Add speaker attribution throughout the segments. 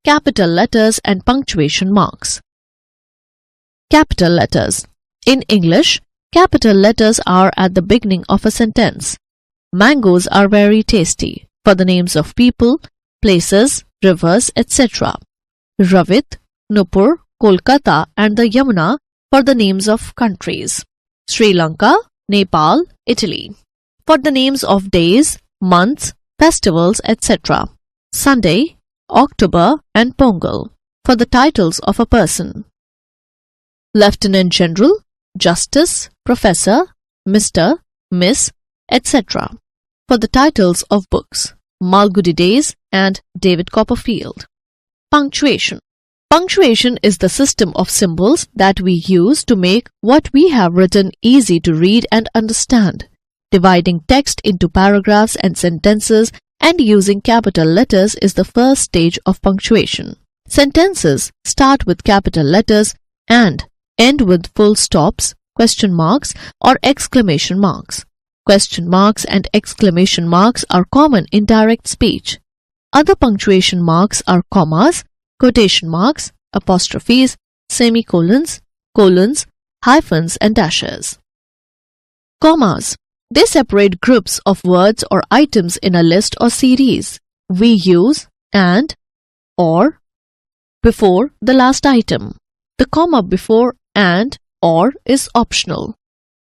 Speaker 1: capital letters and punctuation marks. Capital letters. In English, capital letters are at the beginning of a sentence. Mangoes are very tasty for the names of people, places, rivers, etc. Ravit, Nupur, Kolkata and the Yamuna for the names of countries. Sri Lanka, Nepal, Italy for the names of days, months, festivals, etc. Sunday, October and Pongal for the titles of a person. Lieutenant General, Justice, Professor, Mr., Miss, etc. for the titles of books. Malgudi Days and David Copperfield. Punctuation. Punctuation is the system of symbols that we use to make what we have written easy to read and understand, dividing text into paragraphs and sentences and using capital letters is the first stage of punctuation. Sentences start with capital letters and end with full stops, question marks or exclamation marks. Question marks and exclamation marks are common in direct speech. Other punctuation marks are commas, quotation marks, apostrophes, semicolons, colons, hyphens and dashes. Commas. They separate groups of words or items in a list or series. We use and, or, before the last item. The comma before and, or is optional.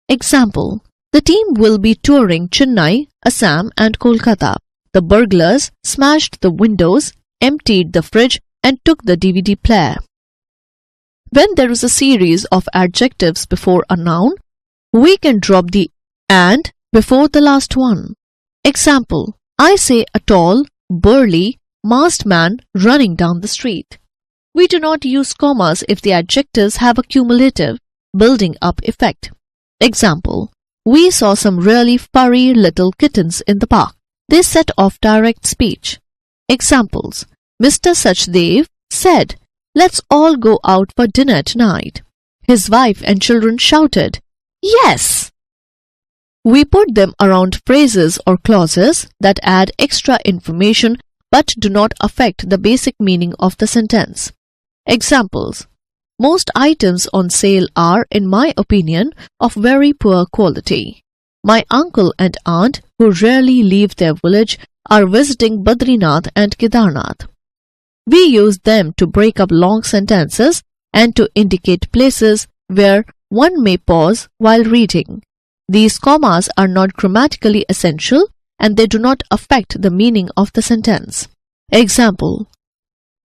Speaker 1: Example. The team will be touring Chennai, Assam and Kolkata. The burglars smashed the windows, emptied the fridge and took the DVD player. When there is a series of adjectives before a noun, we can drop the and before the last one. Example. I say a tall, burly, masked man running down the street. We do not use commas if the adjectives have a cumulative, building up effect. Example. We saw some really furry little kittens in the park. They set off direct speech. Examples. Mr. Sachdev said, "Let's all go out for dinner tonight." His wife and children shouted, "Yes!" We put them around phrases or clauses that add extra information but do not affect the basic meaning of the sentence. Examples. Most items on sale are, in my opinion, of very poor quality. My uncle and aunt, who rarely leave their village, are visiting Badrinath and Kedarnath. We use them to break up long sentences and to indicate places where one may pause while reading. These commas are not grammatically essential and they do not affect the meaning of the sentence. Example.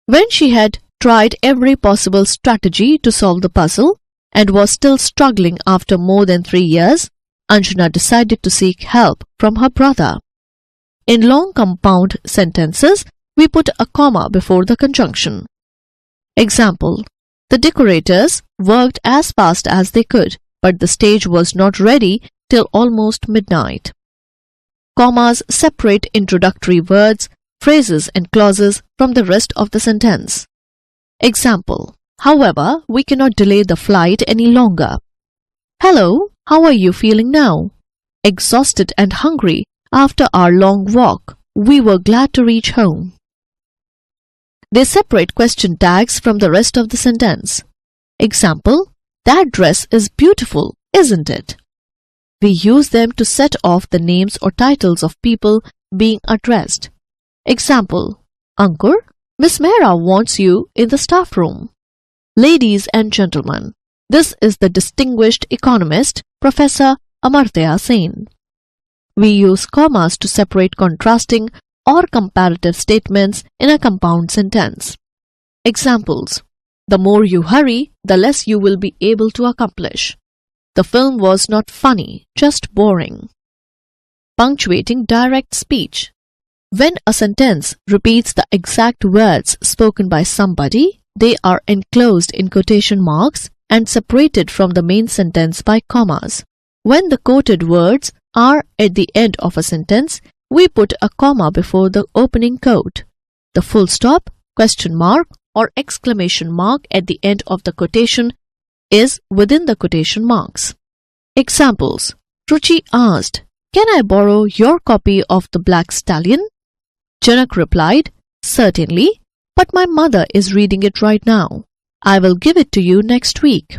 Speaker 1: When she had tried every possible strategy to solve the puzzle and was still struggling after more than 3 years, Anjana decided to seek help from her brother. In long compound sentences, we put a comma before the conjunction. Example. The decorators worked as fast as they could, but the stage was not ready till almost midnight. Commas separate introductory words, phrases and clauses from the rest of the sentence. Example. However, we cannot delay the flight any longer. Hello, how are you feeling now? Exhausted and hungry after our long walk, we were glad to reach home. They separate question tags from the rest of the sentence. Example. That dress is beautiful, isn't it? We use them to set off the names or titles of people being addressed. Example. Ankur, Miss Mehra wants you in the staff room. Ladies and gentlemen, this is the distinguished economist, Professor Amartya Sen. We use commas to separate contrasting or comparative statements in a compound sentence. Examples. The more you hurry, the less you will be able to accomplish. The film was not funny, just boring. Punctuating direct speech. When a sentence repeats the exact words spoken by somebody, they are enclosed in quotation marks and separated from the main sentence by commas. When the quoted words are at the end of a sentence, we put a comma before the opening quote. The full stop, question mark, or exclamation mark at the end of the quotation is within the quotation marks. Examples. Ruchi asked, "Can I borrow your copy of The Black Stallion?" Janak replied, "Certainly. But my mother is reading it right now. I will give it to you next week.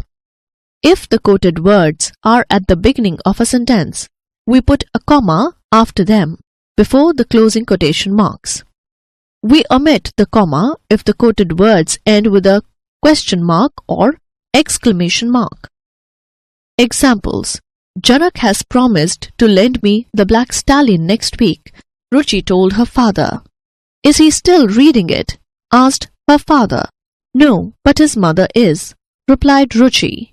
Speaker 1: If the quoted words are at the beginning of a sentence, we put a comma after them, before the closing quotation marks. We omit the comma if the quoted words end with a question mark or exclamation mark. Examples: Janak has promised to lend me the black stallion next week, Ruchi told her father. Is he still reading it? Asked her father. No, but his mother is, replied Ruchi.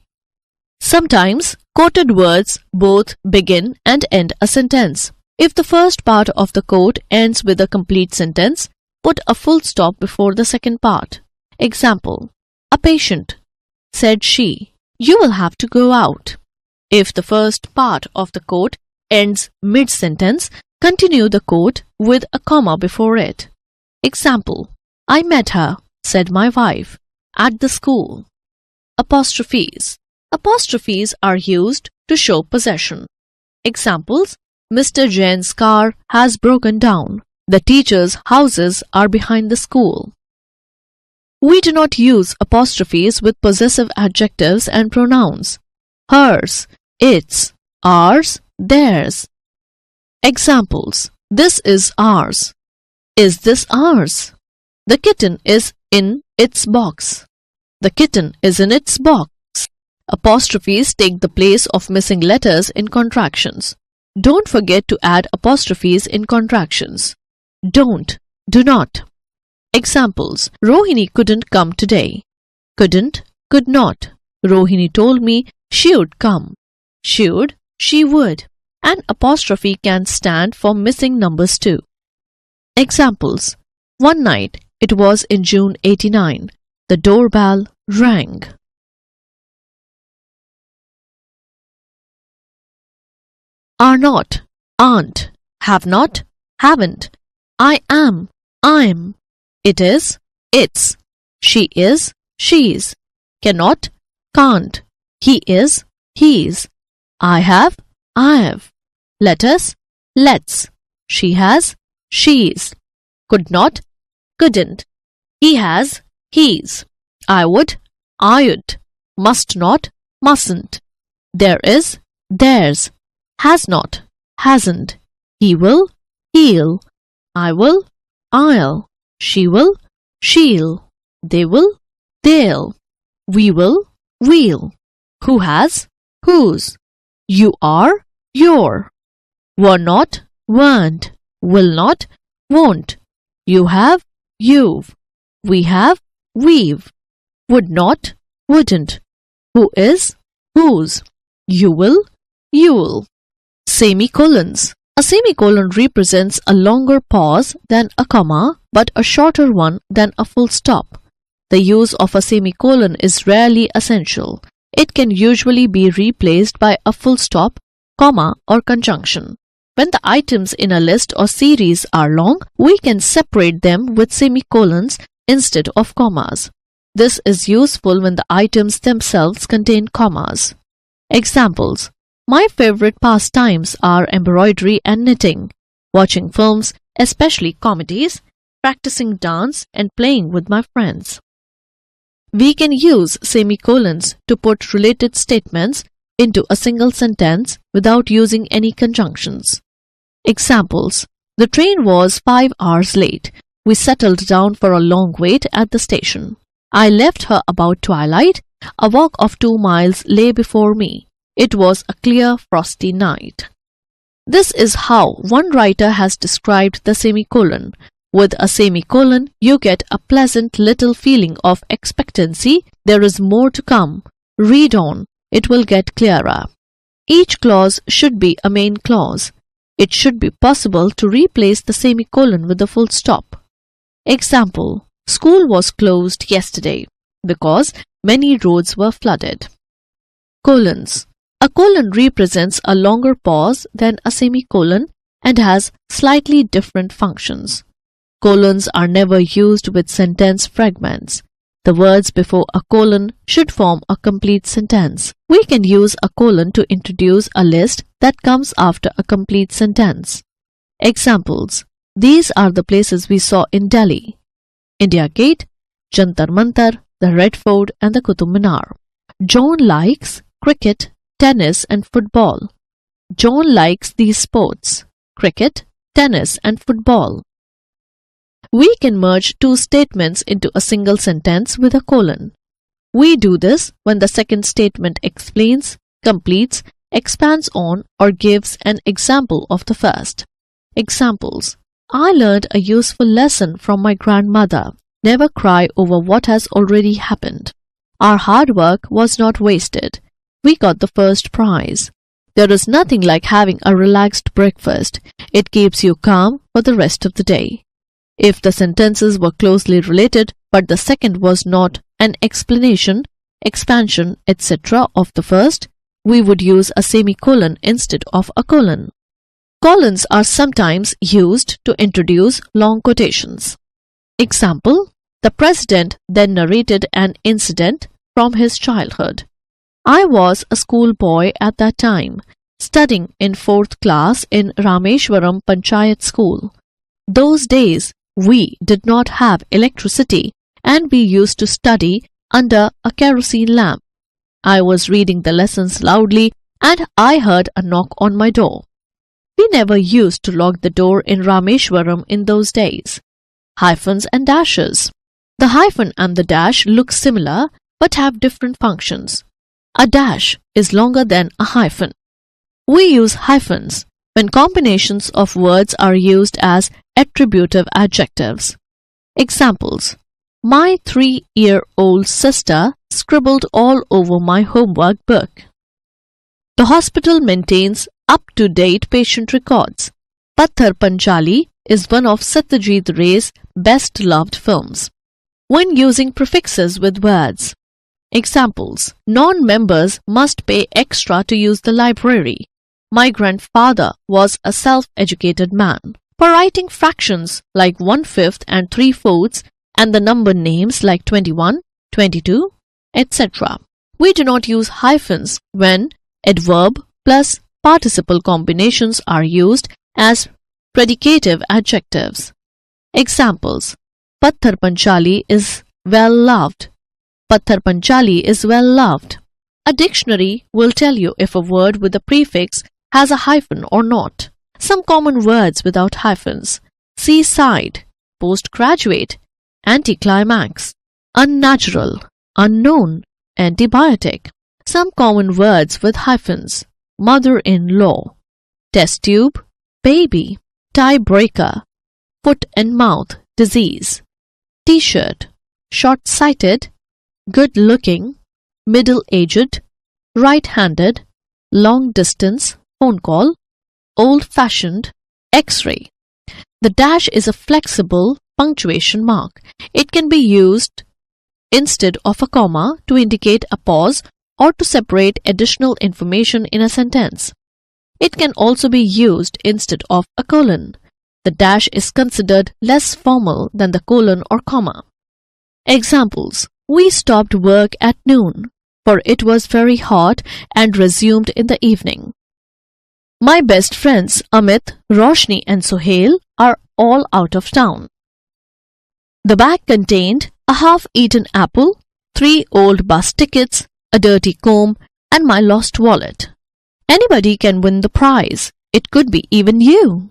Speaker 1: Sometimes quoted words both begin and end a sentence. If the first part of the quote ends with a complete sentence, put a full stop before the second part. Example: A patient, said she, you will have to go out. If the first part of the quote ends mid-sentence, continue the quote with a comma before it. Example: I met her, said my wife, at the school. Apostrophes. Apostrophes are used to show possession. Examples: Mr. Jain's car has broken down. The teachers' houses are behind the school. We do not use apostrophes with possessive adjectives and pronouns. Hers, its, ours, theirs. Examples: This is ours. Is this ours? The kitten is in its box. The kitten is in its box. Apostrophes take the place of missing letters in contractions. Don't forget to add apostrophes in contractions. Don't, do not. Examples: Rohini couldn't come today. Couldn't, could not. Rohini told me she would come. Should, she would. An apostrophe can stand for missing numbers too. Examples: One night, it was in June 89, the doorbell rang. Are not, aren't, have not, haven't. I am, I'm. It is, it's. She is, she's. Cannot, can't. He is, he's. I have, I've. Let us, let's. She has, she's. Could not, couldn't. He has, he's. I would, I'd. Must not, mustn't. There is, theirs. Has not, hasn't. He will, he'll. I will, I'll. She will, she'll. They will, they'll. We will, we'll. Who has, whose. You are, your. Were not, weren't. Will not, won't. You have, you've. We have, we've. Would not, wouldn't. Who is, whose. You will, you'll. Semicolons. A semicolon represents a longer pause than a comma, but a shorter one than a full stop. The use of a semicolon is rarely essential. It can usually be replaced by a full stop, comma, or conjunction. When the items in a list or series are long, we can separate them with semicolons instead of commas. This is useful when the items themselves contain commas. Examples: My favorite pastimes are embroidery and knitting, watching films, especially comedies, practicing dance, and playing with my friends. We can use semicolons to put related statements into a single sentence without using any conjunctions. Examples: The train was 5 hours late. We settled down for a long wait at the station. I left her about twilight. A walk of 2 miles lay before me. It was a clear, frosty night. This is how one writer has described the semicolon. With a semicolon, you get a pleasant little feeling of expectancy. There is more to come. Read on. It will get clearer. Each clause should be a main clause. It should be possible to replace the semicolon with a full stop. Example: School was closed yesterday because many roads were flooded. Colons. A colon represents a longer pause than a semicolon and has slightly different functions. Colons are never used with sentence fragments. The words before a colon should form a complete sentence. We can use a colon to introduce a list that comes after a complete sentence. Examples: These are the places we saw in Delhi. India Gate, Jantar Mantar, the Red Fort and the Qutub Minar. John likes cricket, tennis and football. John likes these sports: cricket, tennis and football. We can merge two statements into a single sentence with a colon. We do this when the second statement explains, completes, expands on or gives an example of the first. Examples: I learned a useful lesson from my grandmother. Never cry over what has already happened. Our hard work was not wasted. We got the first prize. There is nothing like having a relaxed breakfast. It keeps you calm for the rest of the day. If the sentences were closely related, but the second was not an explanation, expansion, etc. of the first, we would use a semicolon instead of a colon. Colons are sometimes used to introduce long quotations. Example: the president then narrated an incident from his childhood. I was a schoolboy at that time, studying in 4th class in Rameshwaram Panchayat School. Those days, we did not have electricity and we used to study under a kerosene lamp. I was reading the lessons loudly and I heard a knock on my door. We never used to lock the door in Rameshwaram in those days. Hyphens and dashes. The hyphen and the dash look similar but have different functions. A dash is longer than a hyphen. We use hyphens when combinations of words are used as attributive adjectives. Examples: my 3-year-old sister scribbled all over my homework book. The hospital maintains up-to-date patient records. Patthar Panchali is one of Satyajit Ray's best-loved films. When using prefixes with words. Examples: non-members must pay extra to use the library. My grandfather was a self-educated man. For writing fractions like 1/5 and 3/4 and the number names like 21, 22, etc. We do not use hyphens when adverb plus participle combinations are used as predicative adjectives. Examples: Patthar Panchali is well loved. Patthar Panchali is well loved. A dictionary will tell you if a word with a prefix has a hyphen or not. Some common words without hyphens: seaside, postgraduate, anticlimax, unnatural, unknown, antibiotic. Some common words with hyphens: mother-in-law, test tube, baby, tiebreaker, foot and mouth disease, t-shirt, short-sighted, good-looking, middle-aged, right-handed, long-distance, phone call, old-fashioned, X-ray. The dash is a flexible punctuation mark. It can be used instead of a comma to indicate a pause or to separate additional information in a sentence. It can also be used instead of a colon. The dash is considered less formal than the colon or comma. Examples: we stopped work at noon, for it was very hot, and resumed in the evening. My best friends Amit, Roshni and Sohail are all out of town. The bag contained a half-eaten apple, 3 old bus tickets, a dirty comb, and my lost wallet. Anybody can win the prize. It could be even you.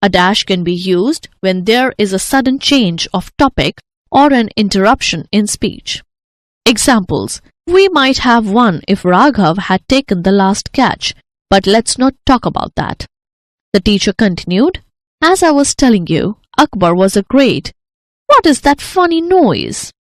Speaker 1: A dash can be used when there is a sudden change of topic or an interruption in speech. Examples: we might have won if Raghav had taken the last catch, but let's not talk about that. The teacher continued, as I was telling you, Akbar was a great. What is that funny noise?